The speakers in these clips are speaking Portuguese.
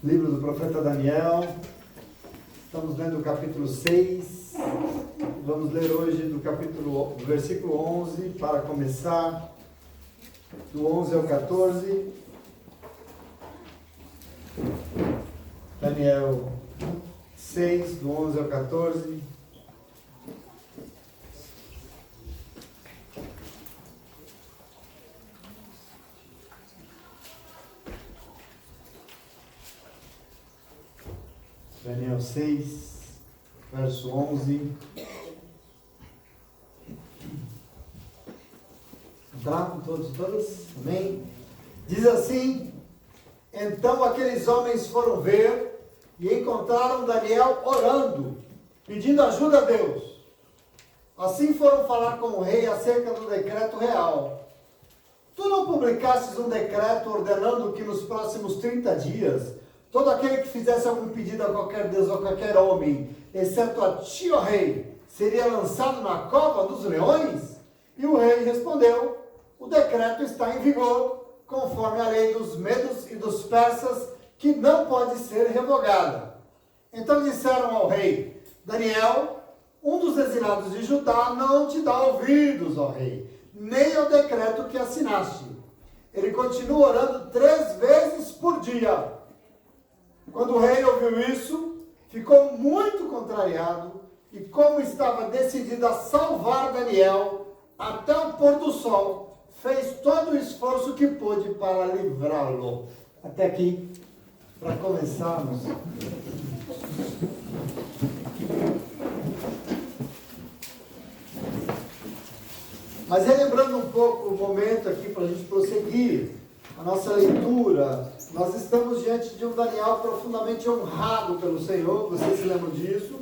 Livro do profeta Daniel, estamos lendo o capítulo 6, vamos ler hoje do versículo 11, para começar, do 11 ao 14, Daniel 6, do 11 ao 14, Daniel 6, verso 11. Entraram todos e todas? Amém? Diz assim: então aqueles homens foram ver e encontraram Daniel orando, pedindo ajuda a Deus. Assim foram falar com o rei acerca do decreto real. Tu não publicastes um decreto ordenando que nos próximos 30 dias todo aquele que fizesse algum pedido a qualquer Deus ou a qualquer homem, exceto a ti, ó rei, seria lançado na cova dos leões? E o rei respondeu: o decreto está em vigor, conforme a lei dos medos e dos persas, que não pode ser revogada. Então disseram ao rei: Daniel, um dos exilados de Judá, não te dá ouvidos, ó rei, nem ao decreto que assinaste. Ele continua orando 3 vezes por dia. Quando o rei ouviu isso, ficou muito contrariado, e como estava decidido a salvar Daniel até o pôr do sol, fez todo o esforço que pôde para livrá-lo. Até aqui, para começarmos. Mas relembrando um pouco o momento aqui para a gente prosseguir a nossa leitura, nós estamos diante de um Daniel profundamente honrado pelo Senhor, vocês se lembram disso?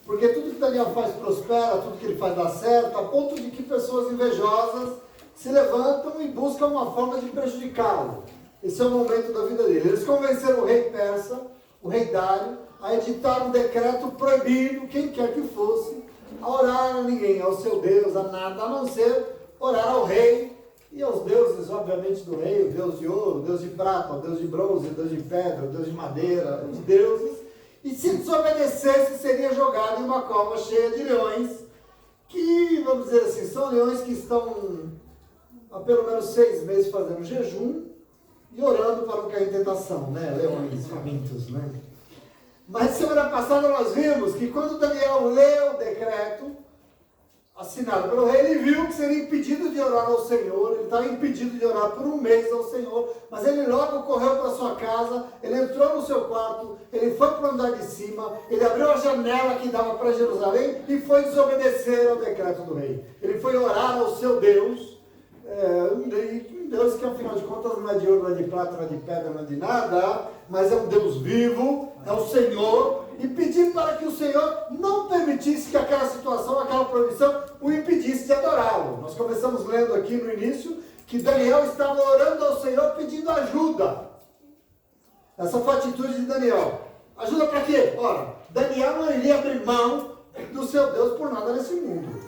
Porque tudo que Daniel faz prospera, tudo que ele faz dá certo, a ponto de que pessoas invejosas se levantam e buscam uma forma de prejudicá-lo. Esse é o momento da vida dele. Eles convenceram o rei persa, o rei Dário, a editar um decreto proibindo quem quer que fosse a orar a ninguém, ao seu Deus, a nada, a não ser orar ao rei e aos deuses, obviamente, do rei, o Deus de ouro, o Deus de prata, o Deus de bronze, o Deus de pedra, o Deus de madeira, os deuses. E se desobedecesse, seria jogado em uma cova cheia de leões, que, vamos dizer assim, são leões que estão há pelo menos 6 meses fazendo jejum e orando para não cair em tentação, né? Leões famintos, né? Mas semana passada nós vimos que quando Daniel leu o decreto assinado pelo rei, ele viu que seria impedido de orar ao Senhor, ele estava impedido de orar por 1 mês ao Senhor, mas ele logo correu para sua casa, ele entrou no seu quarto, ele foi para o andar de cima, ele abriu a janela que dava para Jerusalém e foi desobedecer ao decreto do rei. Ele foi orar ao seu Deus, um Deus que afinal de contas não é de ouro, não é de prata, não é de pedra, não é de nada, mas é um Deus vivo, é o Senhor, e pedir para que o Senhor não permitisse que aquela situação, aquela proibição, o impedisse de adorá-lo. Nós começamos lendo aqui no início que Daniel estava orando ao Senhor pedindo ajuda. Essa foi a atitude de Daniel. Ajuda para quê? Ora, Daniel não iria abrir mão do seu Deus por nada nesse mundo.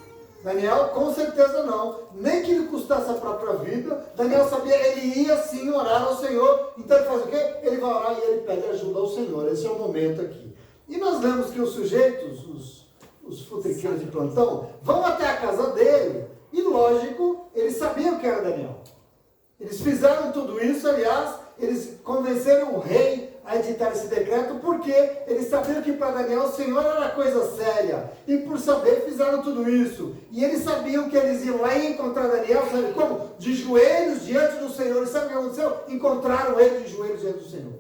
Daniel, com certeza não, nem que lhe custasse a própria vida. Daniel sabia, ele ia sim orar ao Senhor. Então ele faz o quê? Ele vai orar e ele pede ajuda ao Senhor. Esse é o momento aqui. E nós vemos que os sujeitos, os futriqueiros de plantão, vão até a casa dele, e lógico, eles sabiam que era Daniel. Eles fizeram tudo isso, aliás, eles convenceram o rei a editar esse decreto, porque eles sabiam que para Daniel o Senhor era coisa séria, e por saber fizeram tudo isso. E eles sabiam que eles iam lá e encontrar Daniel, sabe como? De joelhos diante do Senhor. E sabe o que aconteceu? Encontraram ele de joelhos diante do Senhor.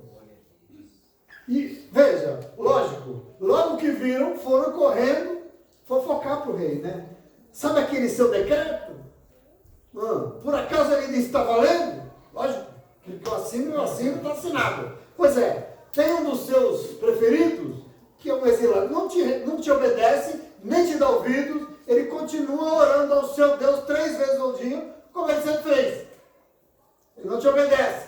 E veja, lógico, logo que viram, foram correndo fofocar para o rei, né? Sabe aquele seu decreto? Por acaso ele ainda está valendo? Lógico, que eu assino, está assinado. Pois é, tem um dos seus preferidos, que é um exilado, não te obedece, nem te dá ouvidos, ele continua orando ao seu Deus 3 vezes ao dia, como ele sempre fez. Ele não te obedece.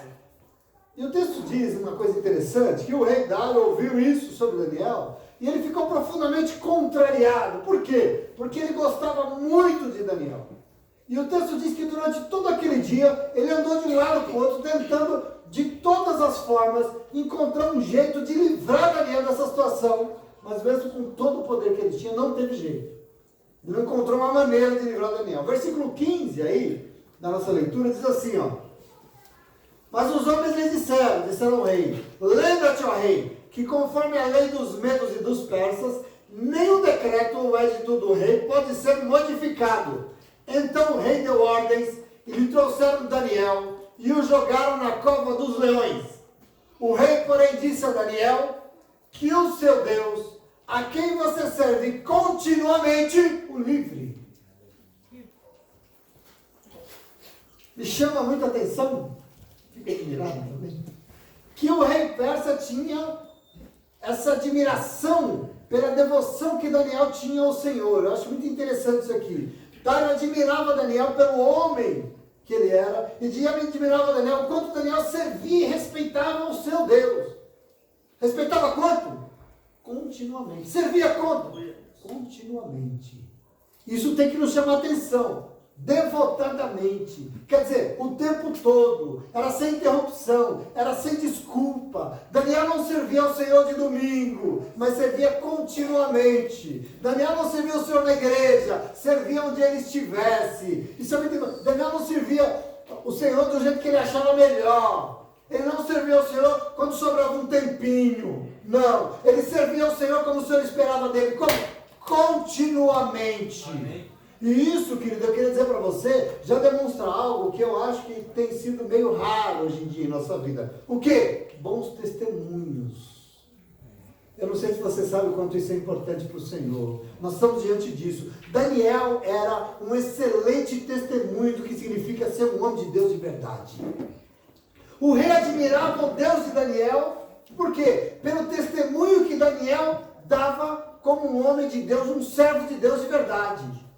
E o texto diz uma coisa interessante, que o rei Dário ouviu isso sobre Daniel, e ele ficou profundamente contrariado. Por quê? Porque ele gostava muito de Daniel. E o texto diz que durante todo aquele dia, ele andou de um lado para o outro, tentando de todas as formas, encontrar um jeito de livrar Daniel dessa situação, mas mesmo com todo o poder que ele tinha, não teve jeito. Ele não encontrou uma maneira de livrar Daniel. Versículo 15 aí, na nossa leitura, diz assim, ó. Mas os homens lhe disseram ao rei, lembra-te, ó rei, que conforme a lei dos medos e dos persas, nem o decreto ou edito do rei pode ser modificado. Então o rei deu ordens e lhe trouxeram Daniel e o jogaram na cova dos leões. O rei, porém, disse a Daniel que o seu Deus, a quem você serve continuamente, o livre. Me chama muita atenção, fica admirado também, que o rei persa tinha essa admiração pela devoção que Daniel tinha ao Senhor. Eu acho muito interessante isso aqui. Dário admirava Daniel pelo homem que ele era, e Diabo admirava Daniel, quanto Daniel servia e respeitava o seu Deus. Respeitava quanto? Continuamente. Servia quanto? Continuamente. Isso tem que nos chamar a atenção. Devotadamente. Quer dizer, o tempo todo. Era sem interrupção. Era sem desculpa. Daniel não servia ao Senhor de domingo, mas servia continuamente. Daniel não servia ao Senhor na igreja. Servia onde ele estivesse. E sabe, Daniel não servia o Senhor do jeito que ele achava melhor. Ele não servia ao Senhor quando sobrava um tempinho. Não. Ele servia ao Senhor como o Senhor esperava dele. Como? Continuamente. Amém. E isso, querido, eu queria dizer para você, já demonstra algo que eu acho que tem sido meio raro hoje em dia em nossa vida. O quê? Bons testemunhos. Eu não sei se você sabe o quanto isso é importante para o Senhor. Nós estamos diante disso. Daniel era um excelente testemunho do que significa ser um homem de Deus de verdade. O rei admirava o Deus de Daniel, por quê? Pelo testemunho que Daniel dava como um homem de Deus, um servo de Deus de verdade.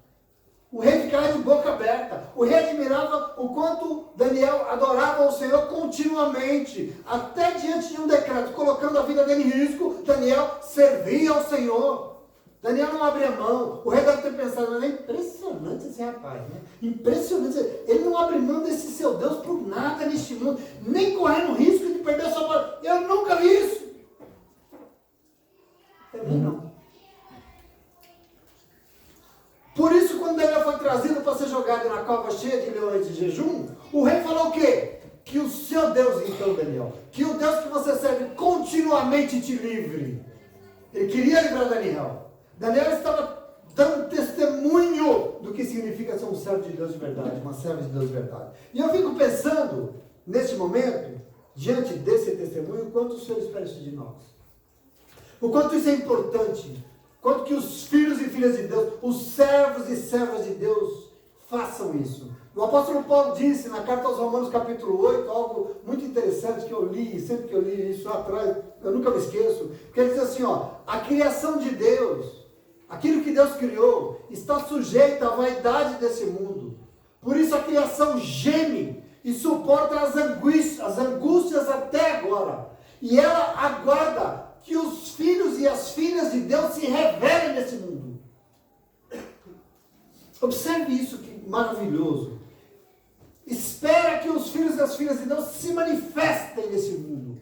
O rei ficava de boca aberta. O rei admirava o quanto Daniel adorava o Senhor continuamente. Até diante de um decreto, colocando a vida dele em risco, Daniel servia ao Senhor. Daniel não abria mão. O rei deve ter pensado, mas é impressionante esse rapaz, né? Impressionante. Ele não abre mão desse seu Deus por nada neste mundo. Nem correndo risco de perder a sua palavra. Eu nunca vi isso. Também não. Por isso, quando Daniel foi trazido para ser jogado na cova cheia de leões de jejum, o rei falou o quê? Que o seu Deus, então, Daniel, que o Deus que você serve continuamente te livre. Ele queria livrar Daniel. Daniel estava dando testemunho do que significa ser um servo de Deus de verdade, uma serva de Deus de verdade. E eu fico pensando, neste momento, diante desse testemunho, o quanto o Senhor espera isso de nós. O quanto isso é importante. Quanto que os filhos e filhas de Deus, os servos e servas de Deus, façam isso. O apóstolo Paulo disse na carta aos Romanos capítulo 8, algo muito interessante que eu li, sempre que eu li isso lá atrás, eu nunca me esqueço, porque ele diz assim, ó, a criação de Deus, aquilo que Deus criou, está sujeita à vaidade desse mundo. Por isso a criação geme e suporta as angústias até agora. E ela aguarda que os filhos e as filhas de Deus se revelem nesse mundo. Observe isso, que maravilhoso. Espera que os filhos e as filhas de Deus se manifestem nesse mundo.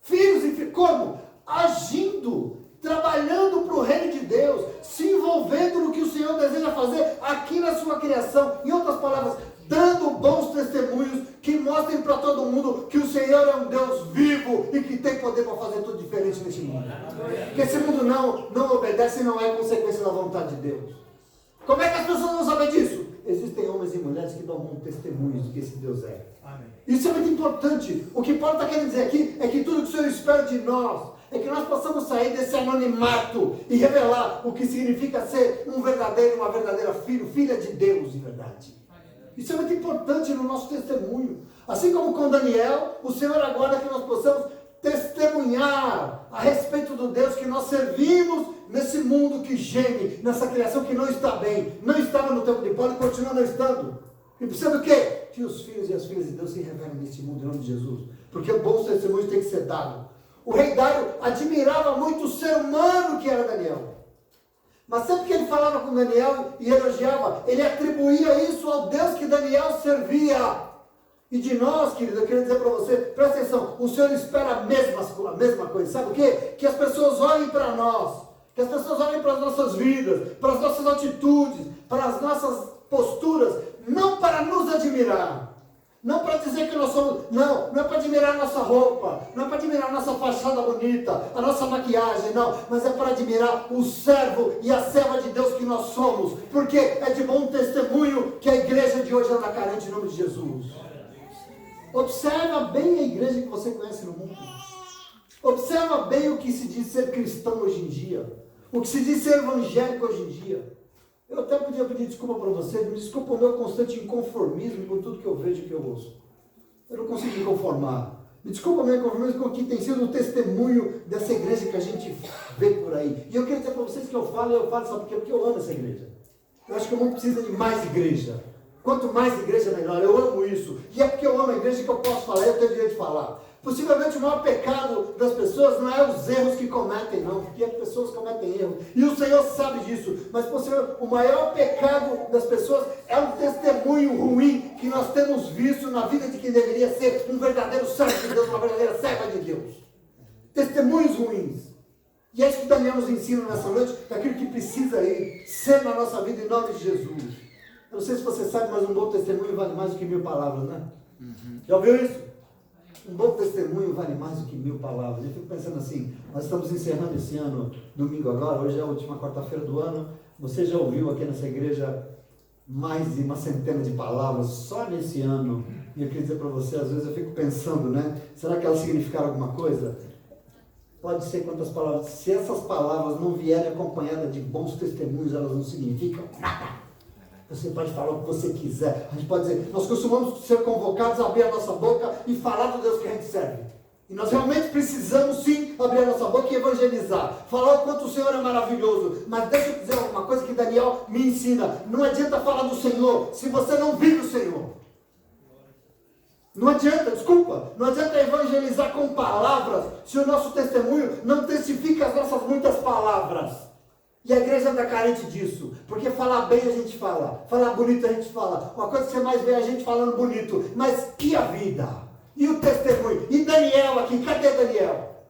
Filhos e filhas, como? Agindo, trabalhando para o reino de Deus, se envolvendo no que o Senhor deseja fazer aqui na sua criação. Em outras palavras, dando bons testemunhos que mostrem para todo mundo que o Senhor é um Deus vivo e que tem poder para fazer tudo diferente nesse mundo. Porque esse mundo não obedece e não é consequência da vontade de Deus. Como é que as pessoas vão saber disso? Existem homens e mulheres que dão bons testemunhos do que esse Deus é. Amém. Isso é muito importante. O que Paulo está querendo dizer aqui é que tudo que o Senhor espera de nós é que nós possamos sair desse anonimato e revelar o que significa ser um verdadeiro, uma verdadeira filha de Deus de verdade. Isso é muito importante no nosso testemunho. Assim como com Daniel, o Senhor aguarda que nós possamos testemunhar a respeito do Deus que nós servimos nesse mundo que geme, nessa criação que não está bem, não estava no tempo de Paulo e continua não estando. E precisa do quê? Que os filhos e as filhas de Deus se revelem nesse mundo em nome de Jesus. Porque bons testemunhos têm que ser dados. O rei Dário admirava muito o ser humano que era Daniel. Mas sempre que ele falava com Daniel e elogiava, ele atribuía isso ao Deus que Daniel servia. E de nós, querido, eu queria dizer para você, presta atenção, o Senhor espera a mesma coisa. Sabe o quê? Que as pessoas olhem para nós, que as pessoas olhem para as nossas vidas, para as nossas atitudes, para as nossas posturas, não para nos admirar. Não para dizer que nós somos, não é para admirar a nossa roupa, não é para admirar a nossa fachada bonita, a nossa maquiagem, não, mas é para admirar o servo e a serva de Deus que nós somos, porque é de bom testemunho que a igreja de hoje anda carente em nome de Jesus. Observa bem a igreja que você conhece no mundo. Observa bem o que se diz ser cristão hoje em dia, o que se diz ser evangélico hoje em dia. Eu até podia pedir desculpa para você, me desculpa o meu constante inconformismo com tudo que eu vejo e que eu ouço. Eu não consigo me conformar. Me desculpa o meu inconformismo com o que tem sido o testemunho dessa igreja que a gente vê por aí. E eu quero dizer para vocês que eu falo, sabe por quê? Porque eu amo essa igreja. Eu acho que o mundo precisa de mais igreja. Quanto mais igreja, melhor. Eu amo isso. E é porque eu amo a igreja que eu posso falar, eu tenho direito de falar. Possivelmente o maior pecado das pessoas não é os erros que cometem, não, porque as pessoas cometem erros, e o Senhor sabe disso, mas o maior pecado das pessoas é um testemunho ruim que nós temos visto na vida de quem deveria ser um verdadeiro servo de Deus, uma verdadeira serva de Deus. Testemunhos ruins. E é isso que Daniel nos ensina nessa noite, daquilo que precisa ser na nossa vida em nome de Jesus. Eu não sei se você sabe, mas um bom testemunho vale mais do que 1000 palavras, né? Já ouviu isso? Um bom testemunho vale mais do que 1000 palavras. Eu fico pensando assim, nós estamos encerrando esse ano, domingo agora, hoje é a última quarta-feira do ano. Você já ouviu aqui nessa igreja mais de uma centena de palavras só nesse ano? E eu queria dizer para você, às vezes eu fico pensando, né? Será que elas significaram alguma coisa? Pode ser quantas palavras. Se essas palavras não vierem acompanhadas de bons testemunhos, elas não significam nada. Você pode falar o que você quiser. A gente pode dizer, nós costumamos ser convocados a abrir a nossa boca e falar do Deus que a gente serve. E nós realmente precisamos sim abrir a nossa boca e evangelizar. Falar o quanto o Senhor é maravilhoso. Mas deixa eu dizer uma coisa que Daniel me ensina. Não adianta falar do Senhor se você não vive o Senhor. Não adianta, desculpa. Não adianta evangelizar com palavras se o nosso testemunho não testifica as nossas muitas palavras. E a igreja está carente disso, porque falar bem a gente fala, falar bonito a gente fala, uma coisa que você mais vê é a gente falando bonito, mas e a vida? E o testemunho? E Daniel aqui, cadê Daniel?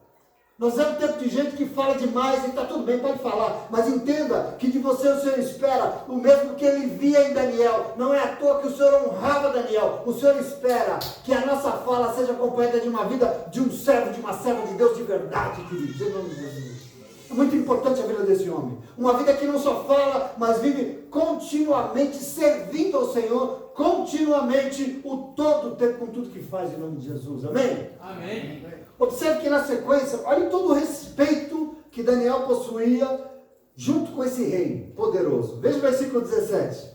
Nós vemos tempo de gente que fala demais e está tudo bem, pode falar, mas entenda que de você o Senhor espera o mesmo que ele via em Daniel. Não é à toa que o Senhor honrava Daniel, o Senhor espera que a nossa fala seja acompanhada de uma vida de um servo, de uma serva de Deus de verdade, queridos, em nome de Jesus. É muito importante a vida desse homem. Uma vida que não só fala, mas vive continuamente servindo ao Senhor, continuamente, o todo o tempo, com tudo que faz, em nome de Jesus. Amém? Amém. Observe que na sequência, olha todo o respeito que Daniel possuía junto com esse rei poderoso. Veja o versículo 17.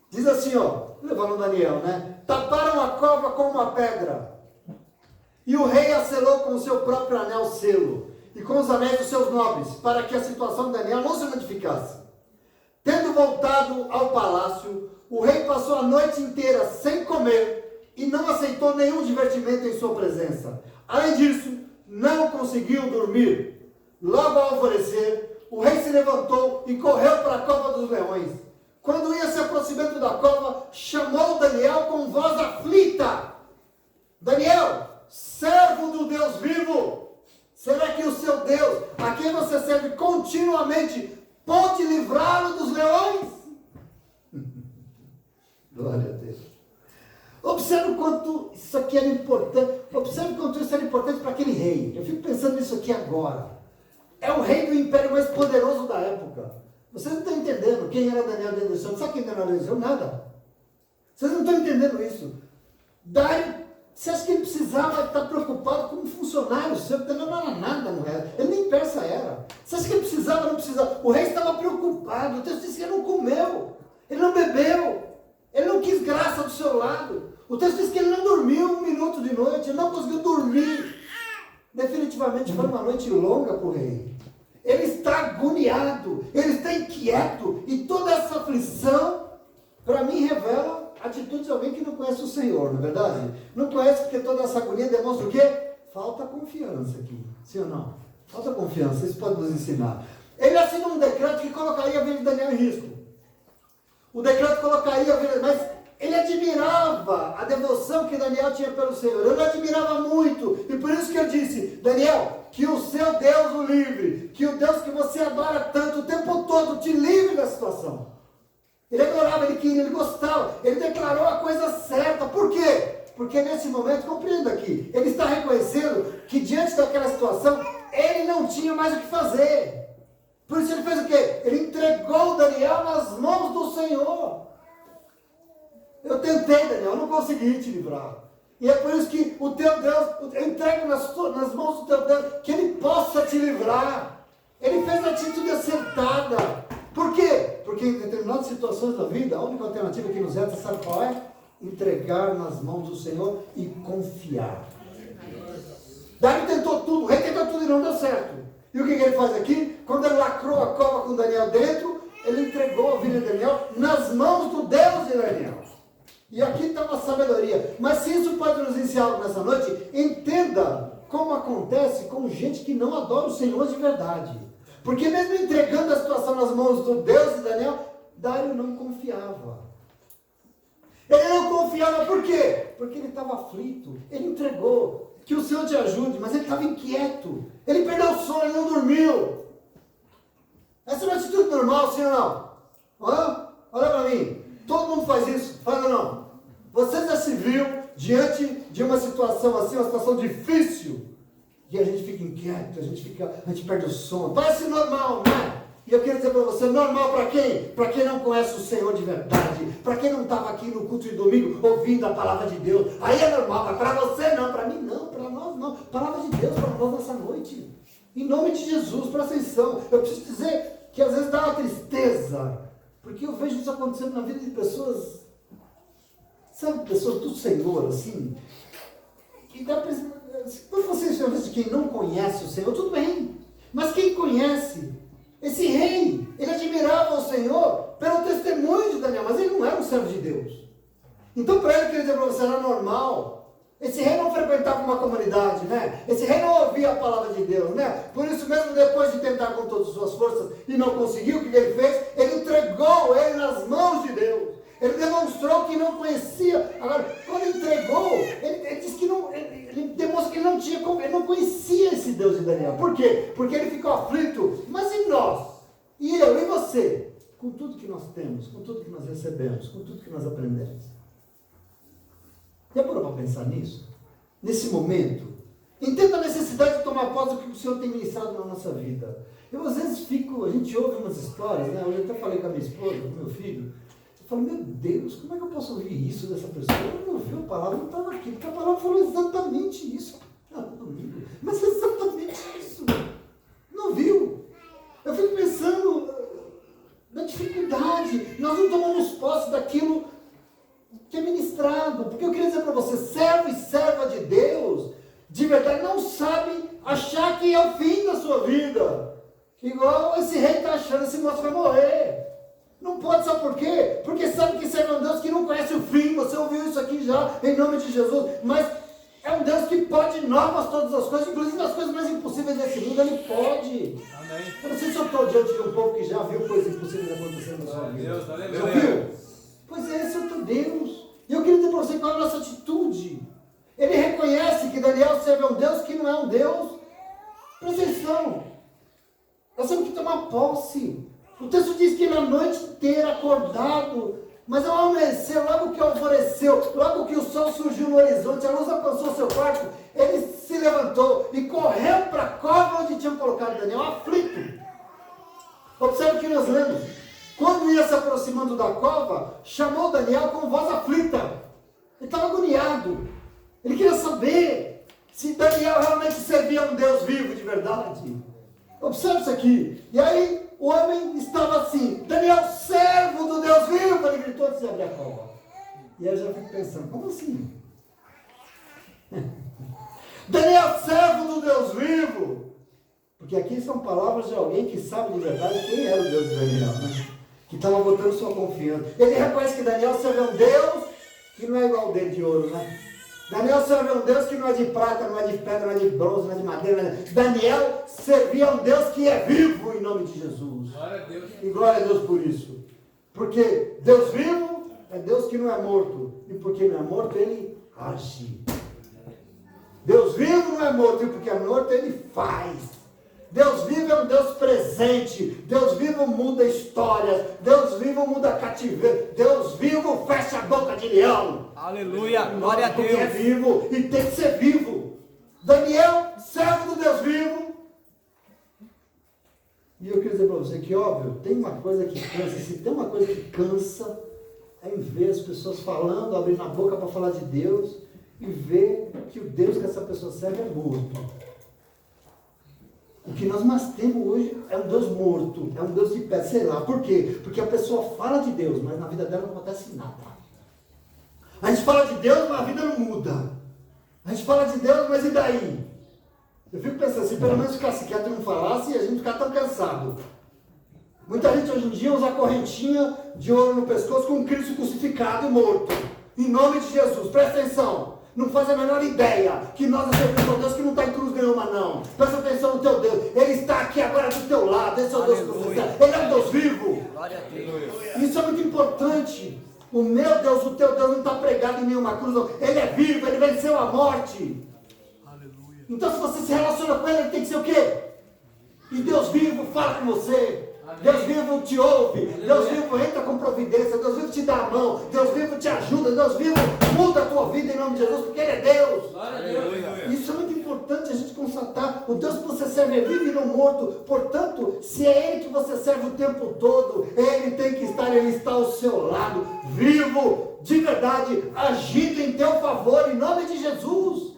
Diz assim, levando Daniel, né? Taparam a cova com uma pedra, e o rei a selou com o seu próprio anel selo, e com os anéis dos seus nobres, para que a situação de Daniel não se modificasse. Tendo voltado ao palácio, o rei passou a noite inteira sem comer e não aceitou nenhum divertimento em sua presença. Além disso, não conseguiu dormir. Logo ao alvorecer, o rei se levantou e correu para a cova dos leões. Quando ia se aproximando da cova, chamou Daniel com voz aflita. Daniel, servo do Deus vivo, será que o seu Deus, a quem você serve continuamente, pode livrá-lo dos leões? Glória a Deus. Observe o quanto isso aqui era importante. Observe o quanto isso era importante para aquele rei. Eu fico pensando nisso aqui agora. É o rei do império mais poderoso da época. Vocês não estão entendendo quem era Daniel dentro do céu. Sabe quem era Daniel dentro do céu? Nada. Vocês não estão entendendo isso. Dário, você acha que ele precisava estar preocupado com um funcionário seu? Porque não era nada no resto. Ele nem persa era. Você acha que ele precisava? Não precisava. O rei estava preocupado. O texto diz que ele não comeu. Ele não bebeu. Ele não quis graça do seu lado. O texto diz que ele não dormiu um minuto de noite. Ele não conseguiu dormir. Definitivamente foi uma noite longa para o rei. Ele está agoniado. Ele está inquieto. E toda essa aflição, para mim, revela atitude de alguém que não conhece o Senhor, não é verdade? Não conhece porque toda essa agonia demonstra o quê? Falta confiança aqui. Sim ou não? Falta confiança. Isso pode nos ensinar. Ele assinou um decreto que colocaria a vida de Daniel em risco. O decreto colocaria a vida, mas Ele admirava a devoção que Daniel tinha pelo Senhor. Ele admirava muito. E por isso que eu disse, Daniel, que o seu Deus o livre. Que o Deus que você adora tanto o tempo todo te livre da situação. Ele adorava, ele queria, ele gostava. Ele declarou a coisa certa. Por quê? Porque nesse momento, compreenda aqui, ele está reconhecendo que diante daquela situação, ele não tinha mais o que fazer. Por isso ele fez o quê? Ele entregou Daniel nas mãos do Senhor. Eu tentei, Daniel, eu não consegui te livrar. E é por isso que o teu Deus, eu entrego nas mãos do teu Deus, que Ele possa te livrar. Ele fez a atitude acertada. Por quê? Porque em determinadas situações da vida, a única alternativa que nos resta, sabe qual é? Entregar nas mãos do Senhor e confiar. Davi tentou tudo, o rei tentou tudo e não deu certo. E o que ele faz aqui? Quando ele lacrou a cova com Daniel dentro, ele entregou a vida de Daniel nas mãos do Deus de Daniel. E aqui está uma sabedoria. Mas se isso pode nos ensinar algo nessa noite, entenda como acontece com gente que não adora o Senhor de verdade. Porque mesmo entregando a situação nas mãos do Deus de Daniel, Dário não confiava. Ele não confiava por quê? Porque ele estava aflito. Ele entregou. Que o Senhor te ajude, mas ele estava inquieto. Ele perdeu o sono, ele não dormiu. Essa é uma atitude normal, sim ou não? Olha para mim. Todo mundo faz isso, faz ou não? Você já se viu diante de uma situação assim, uma situação difícil, e a gente fica inquieto, a gente perde o sono. Parece normal, né? E eu quero dizer para você, normal para quem? Para quem não conhece o Senhor de verdade, para quem não estava aqui no culto de domingo ouvindo a palavra de Deus. Aí é normal, mas para você não, para mim não, para nós não. Palavra de Deus para nós nessa noite. Em nome de Jesus, presta atenção. Eu preciso dizer que às vezes dá uma tristeza, porque eu vejo isso acontecendo na vida de pessoas, sabe, pessoas do Senhor, assim, que dá para vocês, de quem não conhece o Senhor, tudo bem, mas quem conhece, esse rei, ele admirava o Senhor pelo testemunho de Daniel, mas ele não era um servo de Deus. Então para ele, queria dizer para você, era normal. Esse rei não frequentava uma comunidade, né? Esse rei não ouvia a palavra de Deus, né? Por isso mesmo, depois de tentar com todas as suas forças e não conseguiu, o que ele fez? Ele entregou ele nas mãos de Deus. Ele demonstrou que não conhecia. Agora, quando entregou, ele disse que não, ele demonstrou que ele não tinha, ele não conhecia esse Deus de Daniel. Por quê? Porque ele ficou aflito. Mas e nós? E eu e você? Com tudo que nós temos, com tudo que nós recebemos, com tudo que nós aprendemos. Já parou para pensar nisso? Nesse momento? Entenda a necessidade de tomar posse do que o Senhor tem ministrado na nossa vida. Eu às vezes a gente ouve umas histórias, né? Hoje eu até falei com a minha esposa, com o meu filho. Eu falo, meu Deus, como é que eu posso ouvir isso dessa pessoa? Eu não ouvi a palavra, não estava aqui, porque a palavra falou exatamente isso. Domingo, mas exatamente isso. Não viu? Eu fico pensando na dificuldade. Nós não tomamos posse daquilo que é ministrado. Porque eu queria dizer para você, servo e serva de Deus, de verdade, não sabe achar que é o fim da sua vida. Igual esse rei está achando, esse moço vai morrer. Não pode, sabe por quê? Porque sabe que serve a um Deus que não conhece o fim. Você ouviu isso aqui já, em nome de Jesus. Mas é um Deus que pode novas todas as coisas, inclusive as coisas mais impossíveis desse mundo, Ele pode. Amém. Eu não sei se eu estou diante de um povo que já viu coisas impossíveis acontecendo na sua vida. Já viu? Pois é, esse é o teu Deus. E eu queria dizer para você qual é a nossa atitude. Ele reconhece que Daniel serve a um Deus que não é um Deus. Presta atenção. Nós temos que tomar posse. O texto diz que ele a noite inteira acordado, mas ao amanhecer, logo que alvoreceu, logo que o sol surgiu no horizonte, a luz alcançou seu quarto, ele se levantou e correu para a cova onde tinham colocado Daniel, aflito. Observe o que nós lemos. Quando ia se aproximando da cova, chamou Daniel com voz aflita. Ele estava agoniado. Ele queria saber se Daniel realmente servia a um Deus vivo de verdade. Observe isso aqui. E aí, o homem estava assim, Daniel, servo do Deus vivo, ele gritou antes de abrir a cova. E aí eu já fico pensando, como assim? Daniel, servo do Deus vivo. Porque aqui são palavras de alguém que sabe de verdade quem era o Deus de Daniel, né? Que estava botando sua confiança. Ele reconhece que Daniel serve a um Deus que não é igual ao dele de ouro, né? Daniel serve a um Deus que não é de prata, não é de pedra, não é de bronze, não é de madeira. Não é de... Daniel servia a um Deus que é vivo em nome de Jesus. Glória a Deus. E glória a Deus por isso. Porque Deus vivo é Deus que não é morto. E porque não é morto, Ele age. Deus vivo não é morto, e porque é morto, Ele faz. Deus vivo é um Deus presente. Deus vivo muda histórias. Deus vivo muda cativeiro. Deus vivo fecha a boca de leão. Aleluia, glória a Deus. Porque é vivo e tem que ser vivo. Daniel, servo do Deus vivo. E eu queria dizer para você que, óbvio, tem uma coisa que cansa. Se tem uma coisa que cansa, é em ver as pessoas falando, abrindo a boca para falar de Deus, e ver que o Deus que essa pessoa serve é morto. O que nós mais temos hoje é um Deus morto, é um Deus de pé, sei lá. Por quê? Porque a pessoa fala de Deus, mas na vida dela não acontece nada. A gente fala de Deus, mas a vida não muda. A gente fala de Deus, mas e daí? Eu fico pensando, se pelo menos ficasse quieto e não falasse, a gente ficar tão cansado. Muita gente hoje em dia usa a correntinha de ouro no pescoço com Cristo crucificado e morto. Em nome de Jesus, presta atenção. Não faz a menor ideia que nós servimos a Deus que não está em cruz nenhuma, não. Presta atenção no teu Deus. Ele está aqui agora do teu lado. Esse é o Deus que você serve. Ele é um Deus vivo. Isso é muito importante. O meu Deus, o teu Deus não está pregado em nenhuma cruz, não. Ele é vivo, ele venceu a morte. Aleluia. Então, se você se relaciona com ele, ele tem que ser o quê? E Deus vivo fala com você. Amém. Deus vivo te ouve. Aleluia. Deus vivo entra com providência. Deus vivo te dá a mão. Deus vivo te ajuda. Deus vivo muda a tua vida em nome de Jesus, porque Ele é Deus. Aleluia. Isso é muito importante a gente constatar. O Deus que você serve é vivo e não morto. Portanto, se é Ele que você serve o tempo todo, Ele tem que estar, Ele está ao seu lado, vivo, de verdade, agindo em teu favor, em nome de Jesus.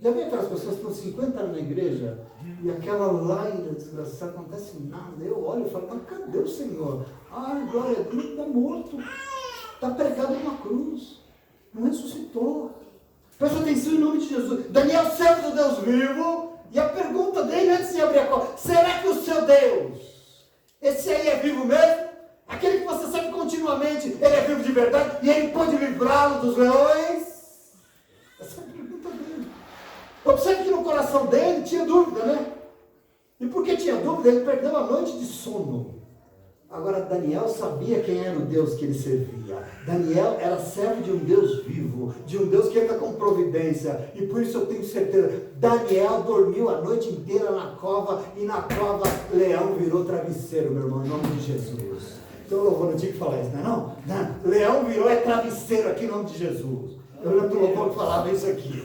Já viu aquelas pessoas que estão 50 anos na igreja e aquela laira desgraçada, não acontece nada? Eu olho e falo, mas cadê o Senhor? Ai, glória a Deus, está morto. Está pregado numa cruz. Não ressuscitou. Presta atenção em nome de Jesus. Daniel, servo do Deus vivo. E a pergunta dele antes de abrir a porta: será que o seu Deus, esse aí é vivo mesmo? Aquele que você serve continuamente, ele é vivo de verdade? E ele pode livrá-lo dos leões? Essa é a pergunta dele. Observe que no coração dele tinha dúvida, né? E porque tinha dúvida, ele perdeu a noite de sono. Agora, Daniel sabia quem era o Deus que ele servia. Daniel era servo de um Deus vivo, de um Deus que entra com providência. E por isso eu tenho certeza, Daniel dormiu a noite inteira na cova, e na cova leão virou travesseiro, meu irmão, em nome de Jesus. Então eu louvor, não tinha que falar isso, não? Leão virou travesseiro aqui em nome de Jesus. Eu lembro do louvor que falava isso aqui.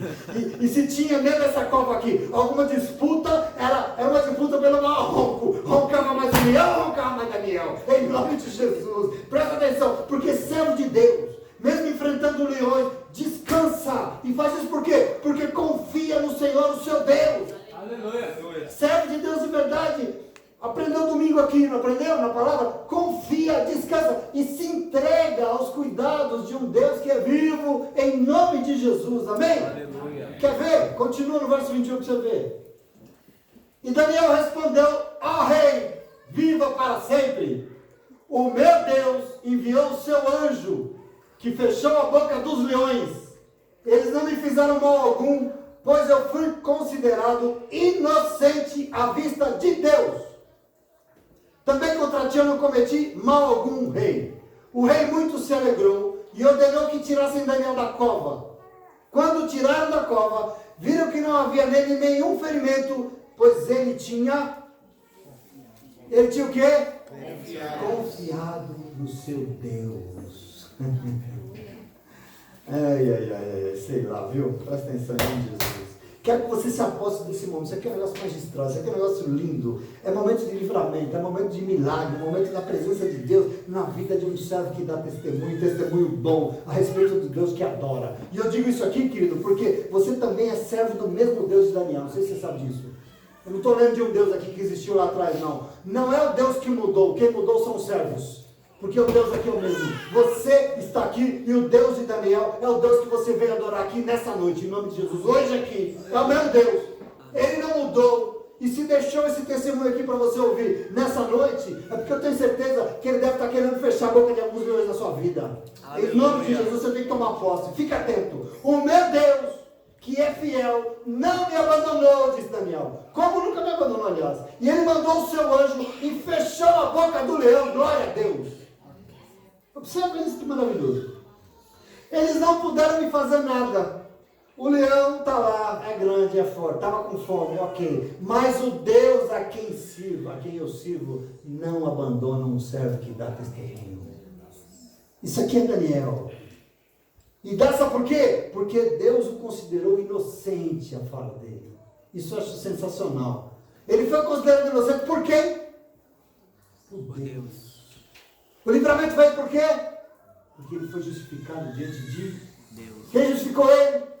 E se tinha dentro dessa cova aqui alguma disputa, era uma disputa pelo maior ronco. Roncava mais Daniel, roncava mais Daniel. Em nome de Jesus. Presta atenção, porque servo de Deus, mesmo enfrentando leões, descansa. E faz isso por quê? Porque confia no Senhor, o seu Deus. Aleluia. Servo de Deus de verdade. Aprendeu domingo aqui, não aprendeu na palavra? Confia, descansa e se entrega aos cuidados de um Deus que é vivo, em nome de Jesus, amém? Aleluia. Quer ver? Continua no verso 21 para você ver. E Daniel respondeu: ó rei, viva para sempre. O meu Deus enviou o seu anjo, que fechou a boca dos leões. Eles não me fizeram mal algum, pois eu fui considerado inocente à vista de Deus. Também contra ti eu não cometi mal algum, rei. O rei muito se alegrou e ordenou que tirassem Daniel da cova. Quando tiraram da cova, viram que não havia nele nenhum ferimento, pois ele tinha o quê? Confiado no seu Deus. Sei lá, viu? Presta atenção em Jesus. Quero que você se aposte desse momento. Isso aqui é um negócio magistral, isso aqui é um negócio lindo. É momento de livramento, é momento de milagre, é momento da presença de Deus na vida de um servo que dá testemunho bom a respeito do Deus que adora. E eu digo isso aqui, querido, porque você também é servo do mesmo Deus de Daniel. Não sei se você sabe disso. Eu não estou lendo de um Deus aqui que existiu lá atrás, não. Não é o Deus que mudou, quem mudou são os servos. Porque o Deus aqui é o mesmo. Você está aqui e o Deus de Daniel é o Deus que você veio adorar aqui nessa noite, em nome de Jesus. Hoje aqui, é o mesmo Deus. Ele não mudou. E se deixou esse testemunho aqui para você ouvir nessa noite, é porque eu tenho certeza que ele deve estar querendo fechar a boca de alguns leões na sua vida. Aleluia. Em nome de Jesus, você tem que tomar posse. Fica atento. O meu Deus, que é fiel, não me abandonou, disse Daniel. Como nunca me abandonou, aliás. E ele mandou o seu anjo e fechou a boca do leão. Glória a Deus. Observa isso, que maravilhoso. Eles não puderam me fazer nada. O leão está lá, é grande, é forte, estava com fome, ok. Mas o Deus a quem eu sirvo, não abandona um servo que dá testemunho. Isso aqui é Daniel. E dá, sabe por quê? Porque Deus o considerou inocente, a fala dele. Isso eu acho sensacional. Ele foi considerado inocente por quem? Por Deus. O livramento veio por quê? Porque ele foi justificado diante de Deus. Quem justificou ele?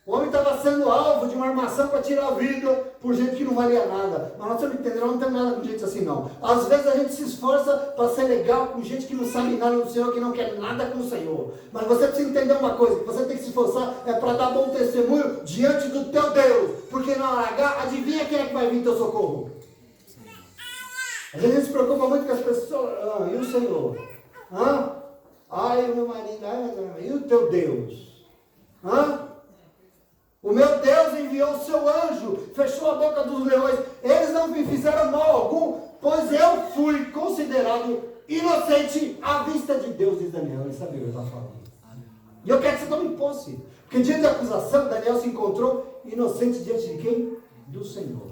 O homem estava sendo alvo de uma armação para tirar a vida por gente que não valia nada. Mas nós temos que entender, nós não temos nada com gente assim não. Às vezes a gente se esforça para ser legal com gente que não sabe nada do Senhor, que não quer nada com o Senhor. Mas você precisa entender uma coisa, que você tem que se esforçar é para dar bom testemunho diante do teu Deus. Porque na hora H, adivinha quem é que vai vir teu socorro? A gente se preocupa muito com as pessoas. E o Senhor? Ai, o meu marido. E o teu Deus? O meu Deus enviou o seu anjo, fechou a boca dos leões. Eles não me fizeram mal algum, pois eu fui considerado inocente à vista de Deus, diz Daniel. Ele sabia o que ele está falando. E eu quero que você tome posse. Porque diante da acusação, Daniel se encontrou inocente diante de quem? Do Senhor.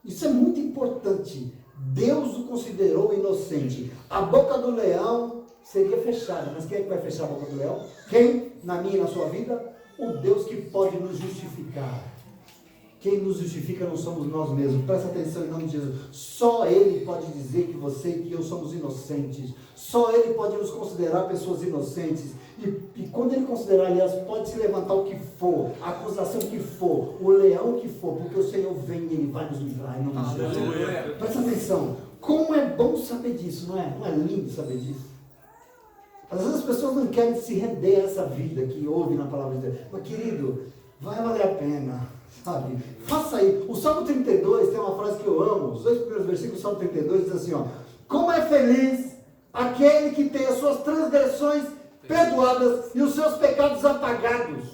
Isso é muito importante. Deus o considerou inocente. A boca do leão seria fechada. Mas quem é que vai fechar a boca do leão? Quem? Na minha e na sua vida? O Deus que pode nos justificar. Quem nos justifica não somos nós mesmos. Presta atenção em nome de Jesus. Só Ele pode dizer que você e que eu somos inocentes. Só Ele pode nos considerar pessoas inocentes. E quando Ele considerar, aliás, pode se levantar o que for, a acusação que for, o leão que for, porque o Senhor vem e Ele vai nos livrar em nome de Jesus. Presta atenção. Como é bom saber disso, não é? Não é lindo saber disso? Às vezes as pessoas não querem se render a essa vida que ouve na palavra de Deus. Mas querido, vai valer a pena, sabe? Faça aí. O Salmo 32 tem uma frase que eu amo. Os 2 primeiros versículos do Salmo 32 diz assim, como é feliz aquele que tem as suas transgressões perdoadas e os seus pecados apagados.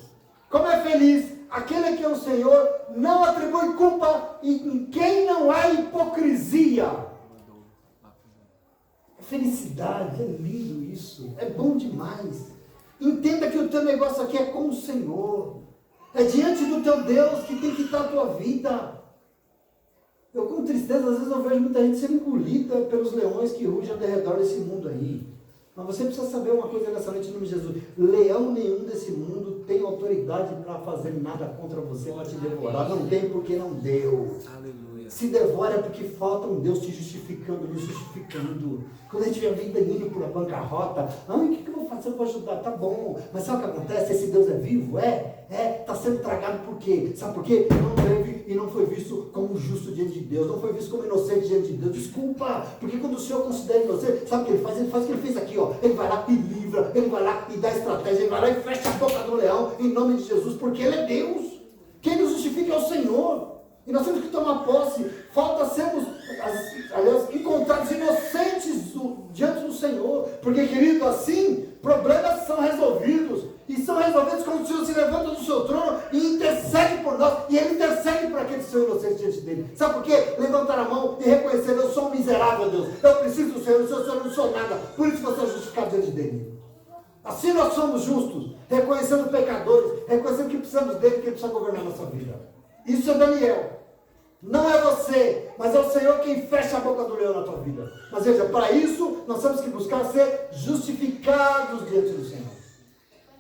Como é feliz aquele a quem o Senhor não atribui culpa e em quem não há hipocrisia. Felicidade, é lindo isso, é bom demais. Entenda que o teu negócio aqui é com o Senhor, é diante do teu Deus que tem que estar a tua vida. Eu com tristeza, às vezes eu vejo muita gente sendo engolida pelos leões que rugem ao redor desse mundo aí. Mas você precisa saber uma coisa nessa noite em nome de Jesus. Leão nenhum desse mundo tem autoridade para fazer nada contra você, para te devorar. Não tem porque não deu. Aleluia. Se devora é porque falta um Deus te justificando, me justificando. Quando a gente vê a vida indo por a bancarrota, o que eu vou fazer? Eu vou ajudar, tá bom. Mas sabe o que acontece? Esse Deus é vivo? Está sendo tragado por quê? Sabe por quê? Não teve e não foi visto como justo diante de Deus, não foi visto como inocente diante de Deus. Desculpa, porque quando o Senhor considera inocente, sabe o que ele faz? Ele faz o que ele fez aqui, Ele vai lá e livra, ele vai lá e dá estratégia, ele vai lá e fecha a boca do leão em nome de Jesus, porque ele é Deus. Quem nos justifica é o Senhor. E nós temos que tomar posse. Falta sermos, aliás, encontrados inocentes diante do Senhor. Porque, querido, assim, problemas são resolvidos. E são resolvidos quando o Senhor se levanta do seu trono e intercede por nós. E Ele intercede por aqueles que são inocentes diante dele. Sabe por quê? Levantar a mão e reconhecer: eu sou um miserável, Deus. Eu preciso do Senhor, o Senhor não sou nada. Por isso você é justificado diante dele. Assim nós somos justos, reconhecendo pecadores, reconhecendo que precisamos dele, que ele precisa governar a nossa vida. Isso é Daniel. Não é você, mas é o Senhor quem fecha a boca do leão na tua vida. Mas veja, para isso nós temos que buscar ser justificados diante do Senhor.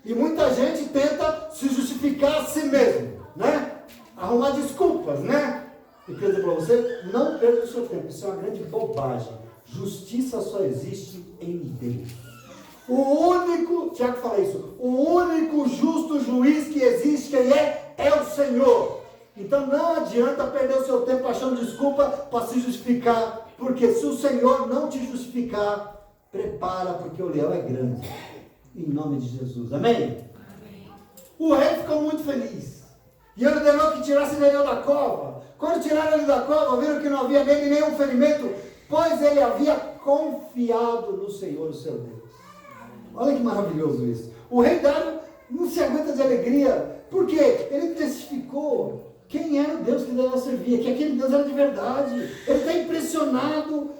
E muita gente tenta se justificar a si mesmo, né? Arrumar desculpas, né? E quero dizer para você, não perca o seu tempo. Isso é uma grande bobagem. Justiça só existe em Deus. O único, Tiago fala isso, o único justo juiz que existe, quem é o Senhor. Então não adianta perder o seu tempo achando desculpa para se justificar, porque se o Senhor não te justificar, prepara, porque o leão é grande. Em nome de Jesus, amém? Amém. O rei ficou muito feliz. E ele ordenou que tirassem Daniel da cova. Quando tiraram ele da cova, viram que não havia nele nenhum ferimento, pois ele havia confiado no Senhor, o seu Deus. Olha que maravilhoso isso. O rei Dário não se aguenta de alegria, porque ele testificou quem era o Deus que Daniel servia, que aquele Deus era de verdade. Ele está impressionado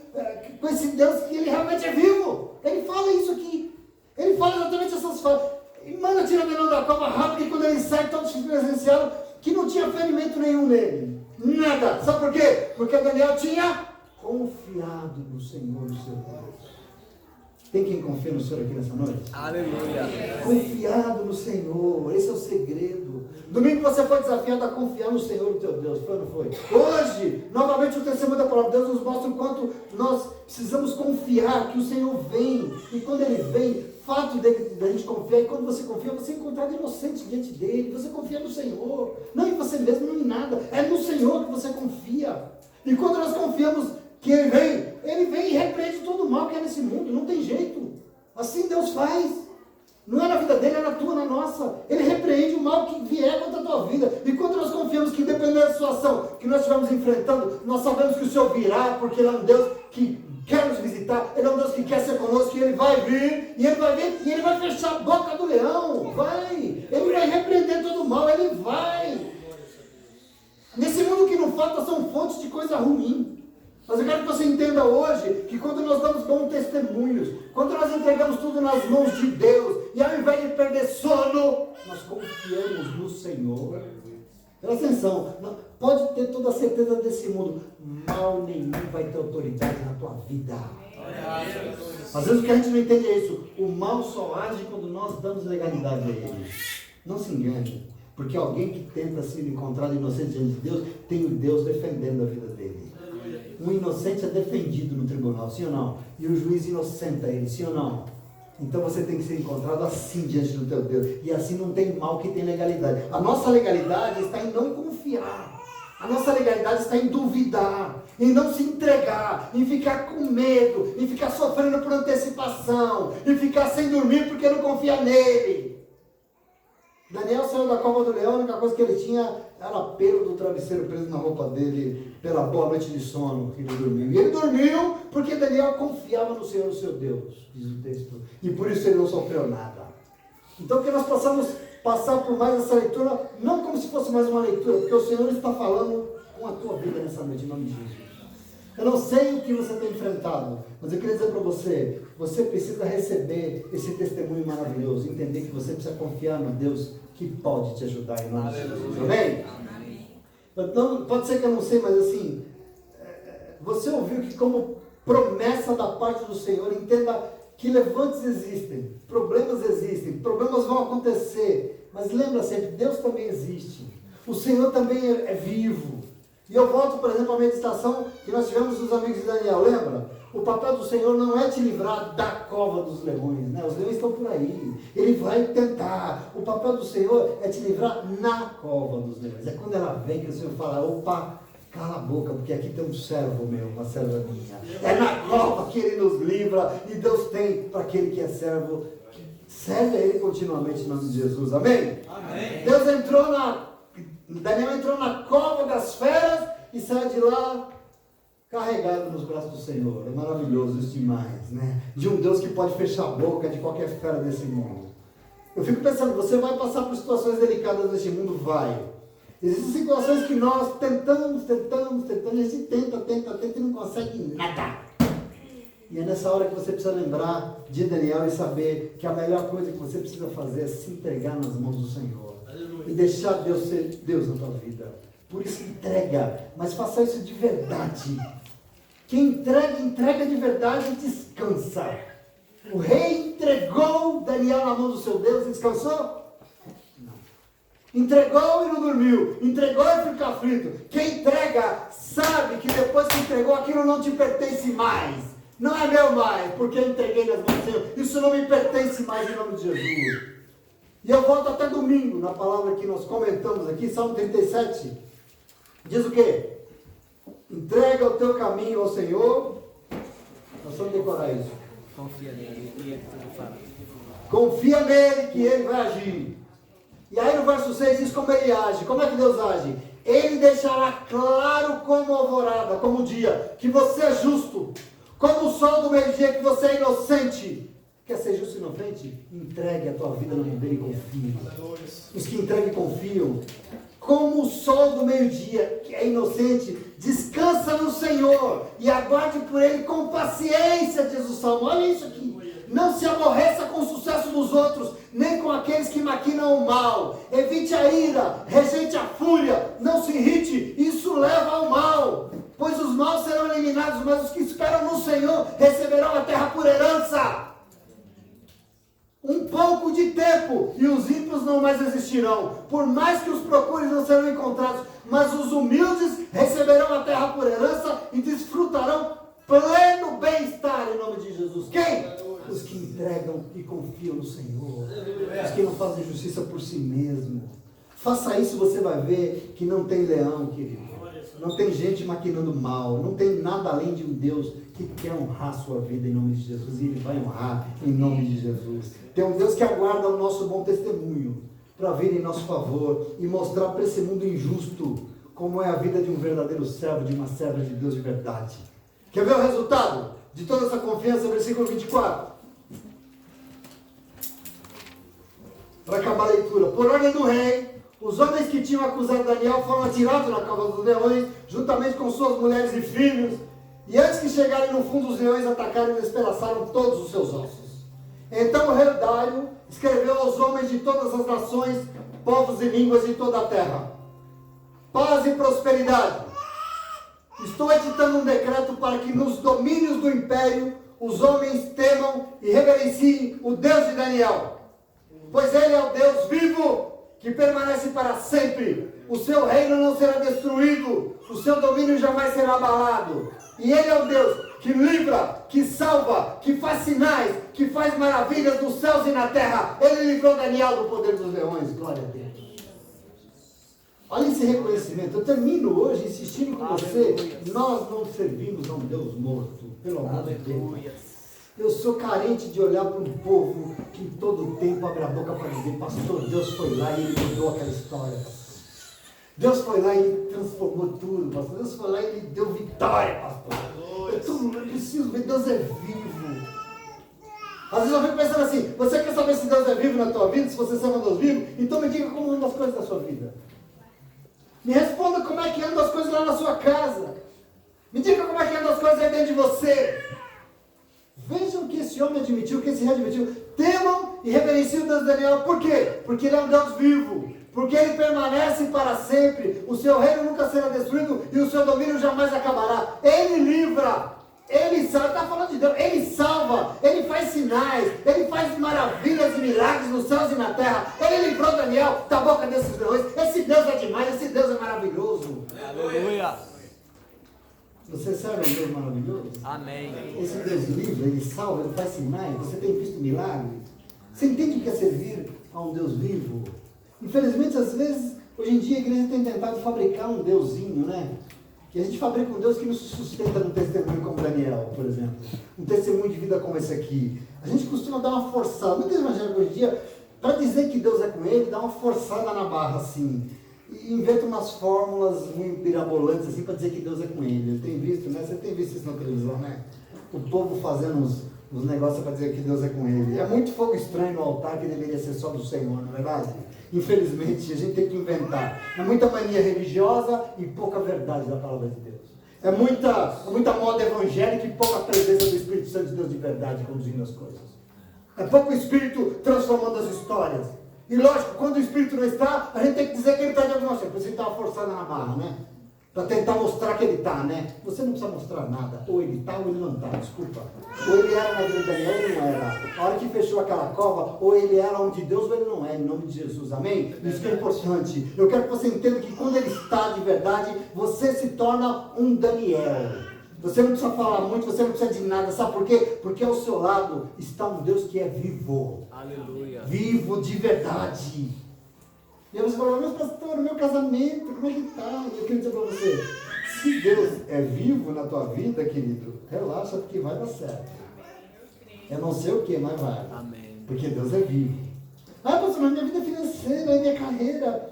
com esse Deus, que ele realmente é vivo. Ele fala isso aqui. Ele fala exatamente essas falas. E manda tirar Daniel da cova rápido, e quando ele sai, todos presenciaram que não tinha ferimento nenhum nele. Nada. Sabe por quê? Porque Daniel tinha confiado no Senhor, no seu Deus. Tem quem confia no Senhor aqui nessa noite? Aleluia. Confiado no Senhor, esse é o segredo. Domingo você foi desafiado a confiar no Senhor, o teu Deus, foi ou não foi? Hoje, novamente o testemunho da palavra de Deus nos mostra o quanto nós precisamos confiar que o Senhor vem. E quando Ele vem, fato da gente confiar, e quando você confia, você é encontrado inocente diante dEle. Você confia no Senhor, não em você mesmo, não em nada. É no Senhor que você confia. E quando nós confiamos que Ele vem e repreende todo o mal que é nesse mundo, não tem jeito. Assim Deus faz. Não é na vida dele, é na tua, na nossa. Ele repreende o mal que vier contra a tua vida. E quando nós confiamos que, independente da situação que nós estivermos enfrentando, nós sabemos que o Senhor virá, porque Ele é um Deus que quer nos visitar, Ele é um Deus que quer ser conosco, e Ele vai vir, e Ele vai vir, e Ele vai fechar a boca do leão. Vai! Ele vai repreender todo o mal, Ele vai. Nesse mundo que não falta são fontes de coisa ruim. Mas eu quero que você entenda hoje que quando nós damos bons testemunhos, quando nós entregamos tudo nas mãos de Deus, e ao invés de perder sono, nós confiamos no Senhor. Presta atenção, pode ter toda a certeza desse mundo, mal nenhum vai ter autoridade na tua vida. Às vezes o que a gente não entende é isso, o mal só age quando nós damos legalidade a ele. Não se engane, porque alguém que tenta ser encontrado inocente diante de Deus, tem o Deus defendendo a vida dele. Um inocente é defendido no tribunal, sim ou não? E o juiz inocenta ele, sim ou não? Então você tem que ser encontrado assim diante do teu Deus. E assim não tem mal que tem legalidade. A nossa legalidade está em não confiar. A nossa legalidade está em duvidar, em não se entregar, em ficar com medo, em ficar sofrendo por antecipação, em ficar sem dormir porque não confia nele. Daniel saiu da cova do leão, a única coisa que ele tinha era pelo do travesseiro preso na roupa dele, pela boa noite de sono que ele dormiu. E ele dormiu porque Daniel confiava no Senhor, o seu Deus, diz o texto. E por isso ele não sofreu nada. Então que nós possamos passar por mais essa leitura, não como se fosse mais uma leitura, porque o Senhor está falando com a tua vida nessa noite, em nome de Jesus. Eu não sei o que você tem enfrentado, mas eu queria dizer para você, você precisa receber esse testemunho maravilhoso, entender que você precisa confiar no Deus que pode te ajudar em nome de Jesus. Amém? Então, pode ser que eu não sei, mas assim, você ouviu que como promessa da parte do Senhor, entenda que levantes existem, problemas vão acontecer, mas lembra sempre, Deus também existe, o Senhor também é vivo. E eu volto, por exemplo, à meditação que nós tivemos dos amigos de Daniel, lembra? O papel do Senhor não é te livrar da cova dos leões, né? Os leões estão por aí, Ele vai tentar. O papel do Senhor é te livrar na cova dos leões. É quando ela vem que o Senhor fala, opa, cala a boca, porque aqui tem um servo meu, uma serva minha. É na cova que Ele nos livra, e Deus tem para aquele que é servo, que serve a Ele continuamente em nome de Jesus, amém? Amém. Daniel entrou na cova das feras e saiu de lá carregado nos braços do Senhor. É maravilhoso isso demais, né? De um Deus que pode fechar a boca de qualquer fera desse mundo. Eu fico pensando, você vai passar por situações delicadas nesse mundo? Vai. Existem situações que nós tentamos, a gente tenta e não consegue nada. E é nessa hora que você precisa lembrar de Daniel e saber que a melhor coisa que você precisa fazer é se entregar nas mãos do Senhor. E deixar Deus ser Deus na tua vida. Por isso entrega, mas faça isso de verdade. Quem entrega de verdade e descansa. O rei entregou Daniel na mão do seu Deus e descansou? Não. Entregou e não dormiu. Entregou e fica aflito. Quem entrega sabe que depois que entregou aquilo não te pertence mais. Não é meu mais, porque eu entreguei nas mãos do Senhor. Isso não me pertence mais em nome de Jesus. E eu volto até domingo, na palavra que nós comentamos aqui, Salmo 37, diz o quê? Entrega o teu caminho ao Senhor, nós vamos decorar isso. Confia nele, e ele tudo fala. Confia nele que ele vai agir. E aí no verso 6 diz como ele age, como é que Deus age? Ele deixará claro como alvorada, como o dia, que você é justo, como o sol do meio-dia, que você é inocente. Quer ser justo e inocente? Entregue a tua vida na mão dele e confie. Os que entregam e confiam, como o sol do meio-dia, que é inocente, descansa no Senhor e aguarde por Ele com paciência, diz o Salmo. Olha isso aqui. Não se aborreça com o sucesso dos outros, nem com aqueles que maquinam o mal. Evite a ira, rejeite a fúria, não se irrite, isso leva ao mal. Pois os maus serão eliminados, mas os que esperam no Senhor receberão a terra por herança. Um pouco de tempo e os ímpios não mais existirão. Por mais que os procurem, não serão encontrados. Mas os humildes receberão a terra por herança e desfrutarão pleno bem-estar em nome de Jesus. Quem? Os que entregam e confiam no Senhor. Os que não fazem justiça por si mesmo. Faça isso, você vai ver que não tem leão, querido. Não tem gente maquinando mal. Não tem nada além de um Deus que quer honrar a sua vida em nome de Jesus. E Ele vai honrar em nome de Jesus. Tem um Deus que aguarda o nosso bom testemunho para vir em nosso favor e mostrar para esse mundo injusto como é a vida de um verdadeiro servo, de uma serva de Deus de verdade. Quer ver o resultado de toda essa confiança? Versículo 24. Para acabar a leitura. Por ordem do rei, os homens que tinham acusado Daniel foram atirados na cova dos leões, juntamente com suas mulheres e filhos. E antes que chegarem no fundo, os leões atacaram e despedaçaram todos os seus ossos. Então o rei Dário escreveu aos homens de todas as nações, povos e línguas de toda a terra: paz e prosperidade. Estou editando um decreto para que nos domínios do império os homens temam e reverenciem o Deus de Daniel. Pois Ele é o Deus vivo que permanece para sempre. O seu reino não será destruído, o seu domínio jamais será abalado. E Ele é o Deus que livra, que salva, que faz sinais, que faz maravilhas nos céus e na terra. Ele livrou Daniel do poder dos leões. Glória a Deus. Olha esse reconhecimento. Eu termino hoje insistindo com você. Nós não servimos a um Deus morto. Pelo amor de Deus. Eu sou carente de olhar para um povo que em todo tempo abre a boca para dizer: pastor, Deus foi lá e Ele mudou aquela história, pastor. Deus foi lá e Ele transformou tudo, pastor. Deus foi lá e Ele deu vitória, pastor. Eu preciso ver, Deus é vivo. Às vezes eu fico pensando assim: você quer saber se Deus é vivo na tua vida, se você serve a Deus vivo? Então me diga como andam as coisas da sua vida. Me responda como é que andam as coisas lá na sua casa. Me diga como é que andam as coisas aí dentro de você. Vejam que esse homem admitiu, que esse rei admitiu. Temam e reverenciam o Deus de Daniel. Por quê? Porque Ele é um Deus vivo. Porque Ele permanece para sempre. O seu reino nunca será destruído e o seu domínio jamais acabará. Ele livra. Ele salva. Está falando de Deus. Ele salva. Ele faz sinais. Ele faz maravilhas e milagres nos céus e na terra. Ele livrou Daniel da boca desses leões. Esse Deus é demais. Esse Deus é maravilhoso. Aleluia. Você serve um Deus maravilhoso? Amém. Esse Deus livra, Ele salva, Ele faz sinais. Você tem visto milagres? Você entende o que é servir a um Deus vivo? Infelizmente, às vezes, hoje em dia a igreja tem tentado fabricar um deusinho, né? E a gente fabrica um Deus que não se sustenta num testemunho como Daniel, por exemplo. Um testemunho de vida como esse aqui. A gente costuma dar uma forçada. Muitos evangélicos hoje em dia, para dizer que Deus é com ele, dá uma forçada na barra, assim. E inventa umas fórmulas muito mirabolantes assim para dizer que Deus é com ele. Eu tenho visto, né? Você tem visto isso na televisão, né? O povo fazendo uns negócios para dizer que Deus é com ele. É muito fogo estranho no altar que deveria ser só do Senhor, não é verdade? Infelizmente, a gente tem que inventar. É muita mania religiosa e pouca verdade da palavra de Deus. É muita moda evangélica e pouca presença do Espírito Santo de Deus de verdade conduzindo as coisas. É pouco Espírito transformando as histórias. E lógico, quando o Espírito não está, a gente tem que dizer que ele está de alguma forma. Por isso ele está forçando na barra, né? Para tentar mostrar que ele está, né? Você não precisa mostrar nada. Ou ele está ou ele não está, desculpa. Ou ele era na vida de Daniel ou ele não era. A hora que fechou aquela cova, ou ele era homem de Deus ou ele não é, em nome de Jesus, amém? Isso que é importante. Eu quero que você entenda que quando ele está de verdade, você se torna um Daniel. Você não precisa falar muito, você não precisa de nada, sabe por quê? Porque ao seu lado está um Deus que é vivo. Aleluia. Vivo de verdade. E aí você fala: mas pastor, o meu casamento, como é que está? Eu quero dizer para você, se Deus é vivo na tua vida, querido, relaxa, porque vai dar certo. Eu não sei o que, mas vai. Amém. Porque Deus é vivo. Ah, pastor, mas minha vida financeira, minha carreira.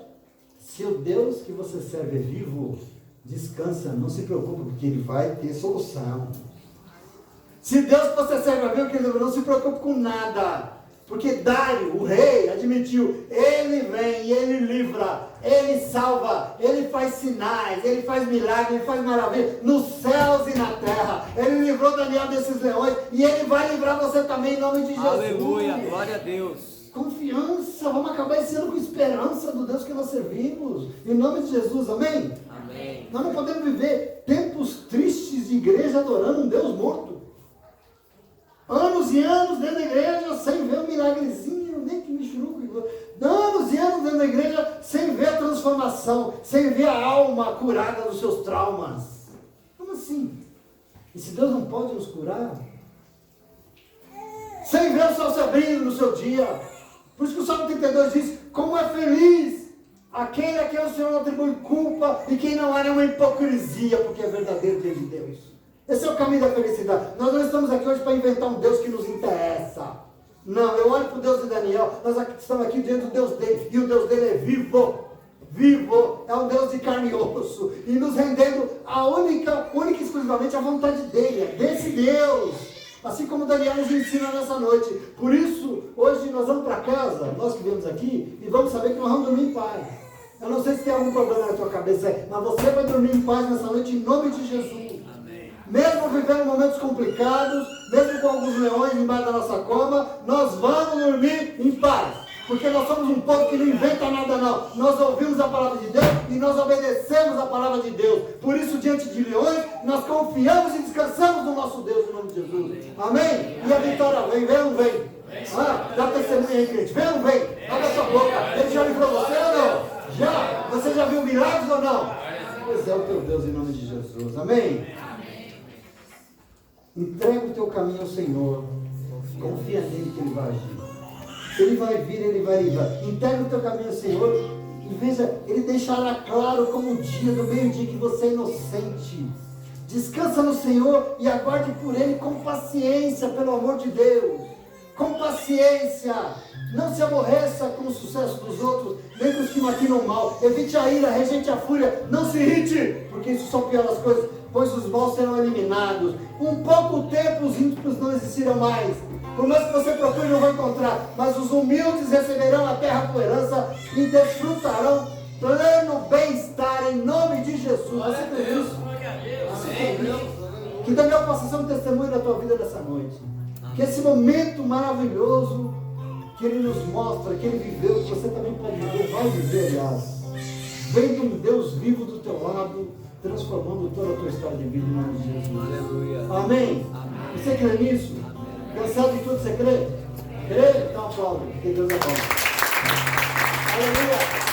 Se o Deus que você serve é vivo, descansa, não se preocupe, porque Ele vai ter solução. Se Deus que você serve é vivo, querido, não se preocupe com nada. Porque Dário, o rei, admitiu, ele vem e ele livra, ele salva, ele faz sinais, ele faz milagres, ele faz maravilhas nos céus e na terra. Ele livrou Daniel desses leões e ele vai livrar você também em nome de Jesus. Aleluia, glória a Deus. Confiança, vamos acabar esse ano com esperança do Deus que nós servimos, em nome de Jesus, amém? Amém. Nós não podemos viver tempos tristes de igreja adorando um Deus morto. Anos e anos dentro da igreja sem ver um milagrezinho, nem que me churuco. Anos e anos dentro da igreja sem ver a transformação, sem ver a alma curada dos seus traumas. Como assim? E se Deus não pode nos curar? Sem ver o sol se abrindo no seu dia. Por isso que o Salmo 32 diz, como é feliz aquele a quem o Senhor não atribui culpa e quem não há nenhuma hipocrisia, porque é verdadeiro diante de Deus. Esse é o caminho da felicidade. Nós não estamos aqui hoje para inventar um Deus que nos interessa. Não, eu olho para o Deus de Daniel, nós estamos aqui diante do Deus dele, e o Deus dele é vivo. Vivo, é um Deus de carne e osso, e nos rendendo a única e exclusivamente a vontade dele, é desse Deus. Assim como Daniel nos ensina nessa noite. Por isso, hoje nós vamos para casa, nós que viemos aqui, e vamos saber que nós vamos dormir em paz. Eu não sei se tem algum problema na tua cabeça, mas você vai dormir em paz nessa noite em nome de Jesus. Amém. Mesmo vivendo momentos complicados, mesmo com alguns leões embaixo da nossa cama, nós vamos dormir em paz. Porque nós somos um povo que não inventa nada não. Nós ouvimos a palavra de Deus e nós obedecemos a palavra de Deus. Por isso, diante de leões, nós confiamos e descansamos no nosso Deus, em nome de Jesus. Amém? E a vitória vem ou não vem? Dá testemunha aí, crente. Vem ou não vem? Abre a sua boca. Ele já livrou você ou não? Já? Você já viu milagres ou não? Pois é o teu Deus, em nome de Jesus. Amém? Entrega o teu caminho ao Senhor. Confia nele que ele vai agir. Ele vai vir, ele vai livrar. Entrega o teu caminho ao Senhor e veja, ele deixará claro como o dia do meio-dia que você é inocente. Descansa no Senhor e aguarde por ele com paciência, pelo amor de Deus. Com paciência. Não se aborreça com o sucesso dos outros, nem com os que maquinam mal. Evite a ira, rejeite a fúria. Não se irrite, porque isso só piora as coisas, pois os maus serão eliminados. Um pouco tempo os ímpios não existirão mais. Por mais que você procure, não vai encontrar. Mas os humildes receberão a terra por herança e desfrutarão pleno bem-estar em nome de Jesus. Você crê nisso? Você crê nisso? Que Daniel possa ser um testemunho da tua vida dessa noite. Que esse momento maravilhoso que ele nos mostra, que ele viveu, que você também pode viver, vai viver, aliás. Vendo um Deus vivo do teu lado, transformando toda a tua história de vida em nome de Jesus. Aleluia. Amém? Amém. Você crê nisso? Cansado de tudo, você crê? Crê? Então aplaude, porque Deus é bom. Aleluia!